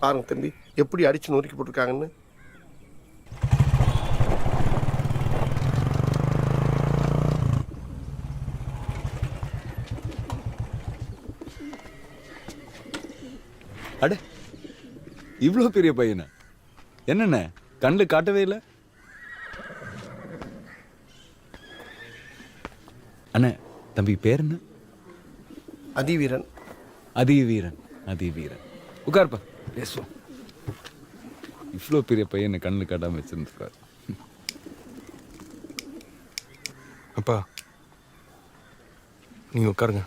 பாருங்க தம்பி எப்படி அடிச்சு நொறுக்கி போட்டிருக்காங்கன்னு. அட இவ்வளோ பெரிய பையனா? என்னண்ண கண்ணில் காட்டவே இல்லை? அண்ணே தம்பி பேர் என்ன? அதிவீரன். அதிவீரன். அதிவீரன். உட்கார்ப்பா பேசுவோம். இவ்வளோ பெரிய பையனை கண்ணில் காட்டாமல் வச்சிருந்துருக்காரு. அப்பா நீங்க உட்காருங்க.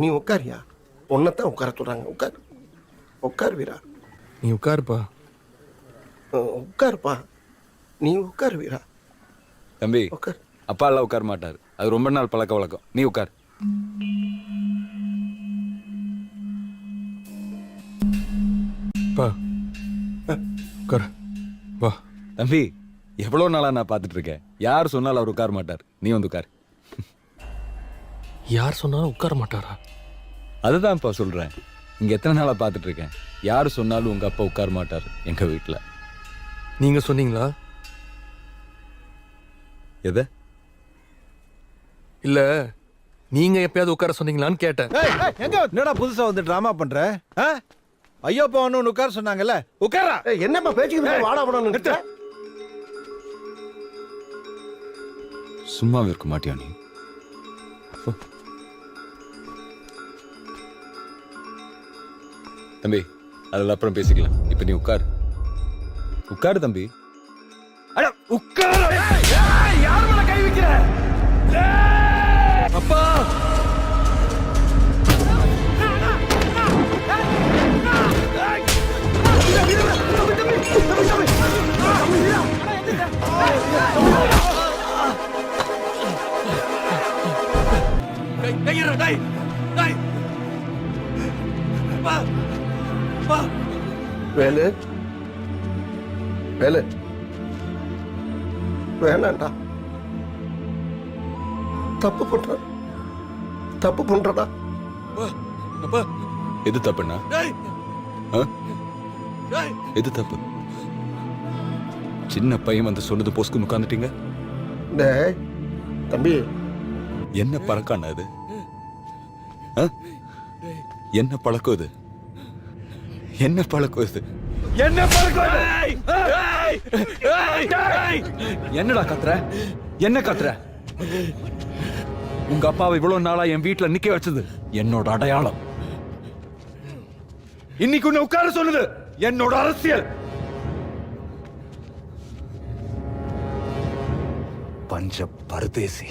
நீ உட்காரியா? உன்னைத்தான் உட்கார சொல்றாங்க. உட்கார் உட்கார் வீரா. நீ உட்காருப்பா. உட்காருப்பா. நீ உட்கார் வீரா. தம்பி உட்கார். அப்பா எல்லாம் உட்கார மாட்டார். அது ரொம்ப நாள் பழக்க வழக்கம். நீ உட்கார். பா உட்காரு வா. தம்பி எவ்வளோ நாளாக நான் பார்த்துட்டு இருக்கேன். யார் சொன்னாலும் அவர் உட்கார மாட்டார். நீ வந்து உட்கார். யார் சொன்னாலும் உட்கார மாட்டாரா? அதுதான்ப்பா சொல்கிறேன். இங்கே எத்தனை நாளாக பார்த்துட்டு இருக்கேன். யார் சொன்னாலும் உங்கள் அப்பா உட்கார மாட்டார் எங்கள் வீட்டில். நீங்க சொன்னீங்களா? எதை? இல்ல நீங்க எப்பயாவது உட்கார சொன்னீங்களான்னு கேட்டேன். என்னடா புதுசா வந்து டிராமா பண்ற? ஐயோ போன்னு உட்கார சொன்னாங்கல்ல, உட்காரா. என்னப்பா பேச்சுக்கு வாடா போடணும். சும்மாவே இருக்க மாட்டியா நீ? தம்பி அதில் அப்புறம் பேசிக்கலாம். இப்ப நீ உட்கார். உட்காரு தம்பி. உட்கார். யார் மேல கை வைக்கிற? அப்பா வேலு வேலு வேணாண்டா. தப்பு பண்ற தப்பு பண்றடா. எது தப்புண்ணா? எது தப்பு? சின்ன பையன் வந்து சொன்னது போஸ்க்கு உட்காந்துட்டீங்க. டேய் தம்பி என்ன பழக்கம் அது? என்ன பழக்கம் இது? என்ன பழக்கம் இது? என்ன பழக்கம்? என்னடா கத்துற? என்ன கத்துற? உங்க அப்பாவை இவ்வளவு நாளா என் வீட்டுல நிக்க வச்சது என்னோட அடையாளம். இன்னைக்கு உன்னை உட்கார சொல்லுது என்னோட அரசியல். பஞ்ச பரதேசி.